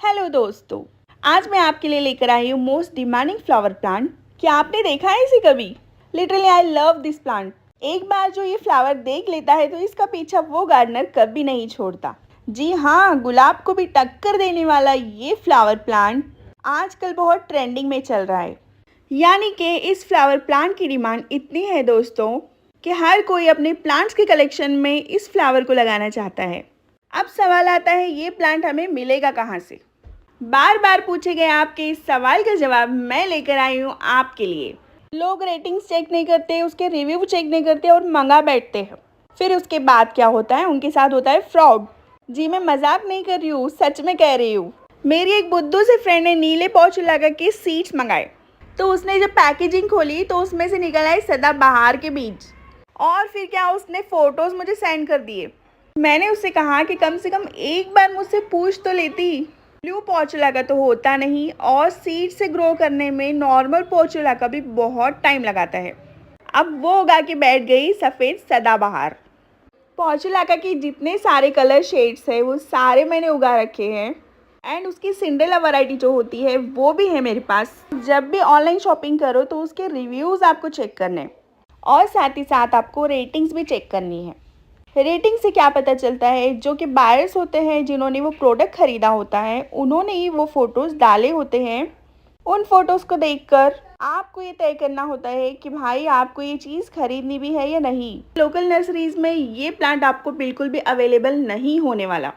Hello दोस्तों, आज मैं आपके लिए लेकर आई हूँ मोस्ट डिमांडिंग फ्लावर प्लांट। क्या आपने देखा है इसे कभी? Literally I love this plant. एक बार जो ये फ्लावर देख लेता है तो इसका पीछा वो गार्डनर कभी नहीं छोड़ता। जी हाँ, गुलाब को भी टक्कर देने वाला ये फ्लावर प्लांट आजकल बहुत ट्रेंडिंग में चल रहा है। यानी कि इस फ्लावर प्लांट की डिमांड इतनी है दोस्तों कि हर कोई अपने प्लांट्स के कलेक्शन में इस फ्लावर को लगाना चाहता है। अब सवाल आता है, ये प्लांट हमें मिलेगा कहाँ से? बार बार पूछे गए आपके इस सवाल का जवाब मैं लेकर आई हूँ आपके लिए। लोग रेटिंग्स चेक नहीं करते, उसके रिव्यू चेक नहीं करते और मंगा बैठते हैं। फिर उसके बाद क्या होता है, उनके साथ होता है फ्रॉड। जी मैं मजाक नहीं कर रही हूँ, सच में कह रही हूँ। मेरी एक बुद्धू से फ्रेंड ने नीले पाउच लगा के सीड्स मंगाए, तो उसने जब पैकेजिंग खोली तो उसमें से निकल आए सदाबहार के बीज। और फिर क्या, उसने फ़ोटोज़ मुझे सेंड कर दिए। मैंने उससे कहा कि कम से कम एक बार मुझसे पूछ तो लेती। ब्लू पोचुला का तो होता नहीं, और सीड से ग्रो करने में नॉर्मल पोचुला का भी बहुत टाइम लगाता है। अब वो उगा के बैठ गई सफ़ेद सदाबहार। पोचुला का की जितने सारे कलर शेड्स है वो सारे मैंने उगा रखे हैं। एंड उसकी सिंड्रेला वैरायटी जो होती है वो भी है मेरे पास। जब भी ऑनलाइन शॉपिंग करो तो उसके रिव्यूज़ आपको चेक करने, और साथ ही साथ आपको रेटिंग्स भी चेक करनी है। रेटिंग से क्या पता चलता है, जो कि बायर्स होते हैं जिन्होंने वो प्रोडक्ट ख़रीदा होता है उन्होंने ही वो फ़ोटोज़ डाले होते हैं। उन फ़ोटोज़ को देखकर आपको ये तय करना होता है कि भाई आपको ये चीज़ खरीदनी भी है या नहीं। लोकल नर्सरीज़ में ये प्लांट आपको बिल्कुल भी अवेलेबल नहीं होने वाला।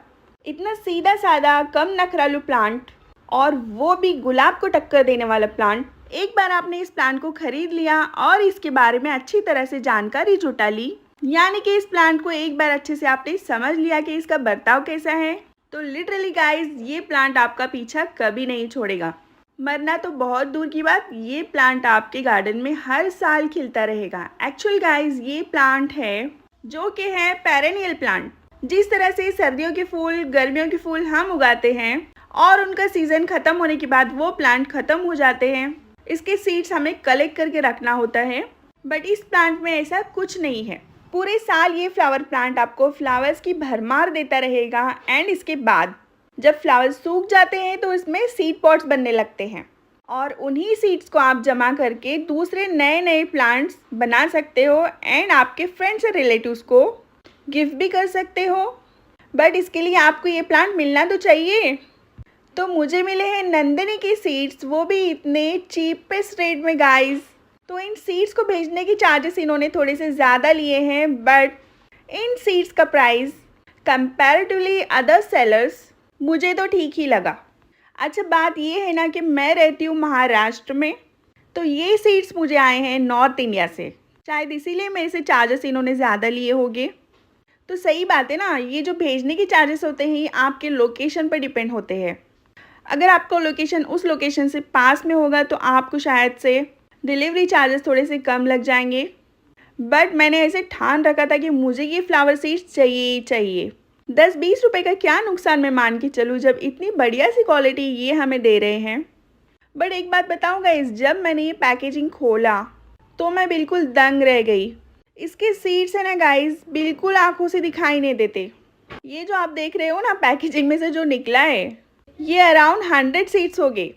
इतना सीधा साधा कम नखरालू प्लांट, और वो भी गुलाब को टक्कर देने वाला प्लांट। एक बार आपने इस प्लांट को खरीद लिया और इसके बारे में अच्छी तरह से जानकारी जुटा ली, यानी कि इस प्लांट को एक बार अच्छे से आपने समझ लिया कि इसका बर्ताव कैसा है, तो लिटरली गाइस ये प्लांट आपका पीछा कभी नहीं छोड़ेगा। मरना तो बहुत दूर की बात, ये प्लांट आपके गार्डन में हर साल खिलता रहेगा। एक्चुअल गाइस ये प्लांट है जो कि है पेरेनियल प्लांट। जिस तरह से सर्दियों के फूल, गर्मियों के फूल हम उगाते हैं और उनका सीज़न ख़त्म होने के बाद वो प्लांट ख़त्म हो जाते हैं, इसके सीड्स हमें कलेक्ट करके रखना होता है। बट इस प्लांट में ऐसा कुछ नहीं है। पूरे साल ये फ्लावर प्लांट आपको फ्लावर्स की भरमार देता रहेगा। एंड इसके बाद जब फ्लावर्स सूख जाते हैं तो इसमें सीड पॉट्स बनने लगते हैं, और उन्हीं सीड्स को आप जमा करके दूसरे नए नए प्लांट्स बना सकते हो एंड आपके फ्रेंड्स और रिलेटिव्स को गिफ्ट भी कर सकते हो। बट इसके लिए आपको ये प्लांट मिलना तो चाहिए। तो मुझे मिले हैं नंदिनी के सीड्स, वो भी इतने चीपेस्ट रेट में गाइस। तो इन सीड्स को भेजने के चार्जेस इन्होंने थोड़े से ज़्यादा लिए हैं, बट इन सीड्स का प्राइस कंपैरेटिवली अदर सेलर्स मुझे तो ठीक ही लगा। अच्छा बात ये है ना कि मैं रहती हूँ महाराष्ट्र में, तो ये सीड्स मुझे आए हैं नॉर्थ इंडिया से, शायद इसीलिए मेरे से चार्जेस इन्होंने ज़्यादा लिए होंगे। तो सही बात है ना, ये जो भेजने के चार्जेस होते हैं ये आपके लोकेशन पर डिपेंड होते हैं। अगर आपको लोकेशन उस लोकेशन से पास में होगा तो आपको शायद से डिलीवरी चार्जेस थोड़े से कम लग जाएंगे। बट मैंने ऐसे ठान रखा था कि मुझे ये फ्लावर सीड्स चाहिए ही चाहिए। 10-20 रुपए का क्या नुकसान मैं मान के चलूँ जब इतनी बढ़िया सी क्वालिटी ये हमें दे रहे हैं। बट एक बात बताऊँ गाइस, जब मैंने ये पैकेजिंग खोला तो मैं बिल्कुल दंग रह गई। इसके सीड्स है ना गाइस, बिल्कुल आंखों से दिखाई नहीं देते। ये जो आप देख रहे हो ना पैकेजिंग में से जो निकला है, ये अराउंड 100 सीड्स हो गए।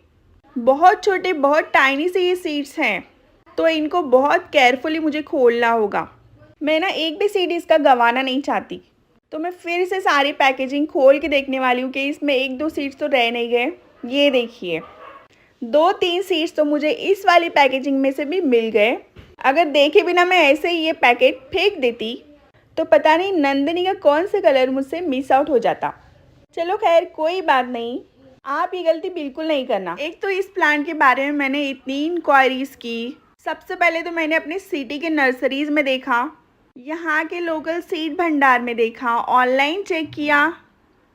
बहुत छोटे, बहुत टाइनी से ये सीड्स हैं, तो इनको बहुत केयरफुली मुझे खोलना होगा। मैं ना एक भी सीड इसका गंवाना नहीं चाहती, तो मैं फिर से सारी पैकेजिंग खोल के देखने वाली हूँ कि इसमें 1-2 सीड्स तो रह नहीं गए। ये देखिए, 2-3 सीड्स तो मुझे इस वाली पैकेजिंग में से भी मिल गए। अगर देखे बिना मैं ऐसे ही ये पैकेट फेंक देती तो पता नहीं नंदिनी का कौन सा कलर मुझसे मिस आउट हो जाता। चलो खैर कोई बात नहीं, आप ये गलती बिल्कुल नहीं करना। एक तो इस प्लांट के बारे में मैंने इतनी इंक्वायरीज़ की। सबसे पहले तो मैंने अपने सिटी के नर्सरीज़ में देखा, यहाँ के लोकल सीड भंडार में देखा, ऑनलाइन चेक किया,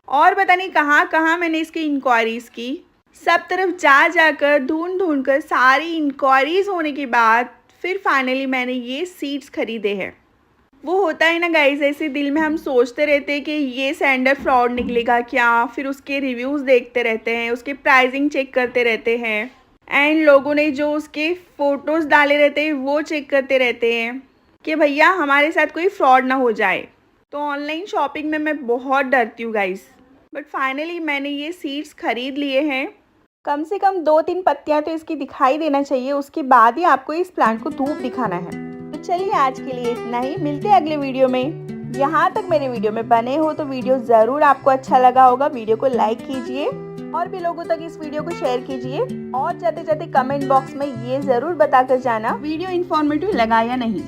और पता नहीं कहाँ कहाँ मैंने इसकी इंक्वायरीज़ की। सब तरफ जाकर ढूंढ कर सारी इंक्वायरीज़ होने के बाद फिर फाइनली मैंने ये सीड्स खरीदे हैं। वो होता है ना गाइस, ऐसे दिल में हम सोचते रहते हैं कि ये सेंडर फ्रॉड निकलेगा क्या, फिर उसके रिव्यूज़ देखते रहते हैं, उसके प्राइसिंग चेक करते रहते हैं, एंड लोगों ने जो उसके फ़ोटोज़ डाले रहते हैं वो चेक करते रहते हैं कि भैया हमारे साथ कोई फ्रॉड ना हो जाए। तो ऑनलाइन शॉपिंग में मैं बहुत डरती हूँ गाइस। बट फाइनली मैंने ये सीड्स खरीद लिए हैं। कम से कम 2-3 पत्तियां तो इसकी दिखाई देना चाहिए, उसके बाद ही आपको इस प्लांट को धूप दिखाना है। तो चलिए आज के लिए इतना ही, मिलते हैं अगले वीडियो में। यहाँ तक मेरे वीडियो में बने हो तो वीडियो ज़रूर आपको अच्छा लगा होगा, वीडियो को लाइक कीजिए और भी लोगों तक इस वीडियो को शेयर कीजिए और जाते जाते कमेंट बॉक्स में ये ज़रूर बताकर जाना वीडियो इन्फॉर्मेटिव लगा या नहीं।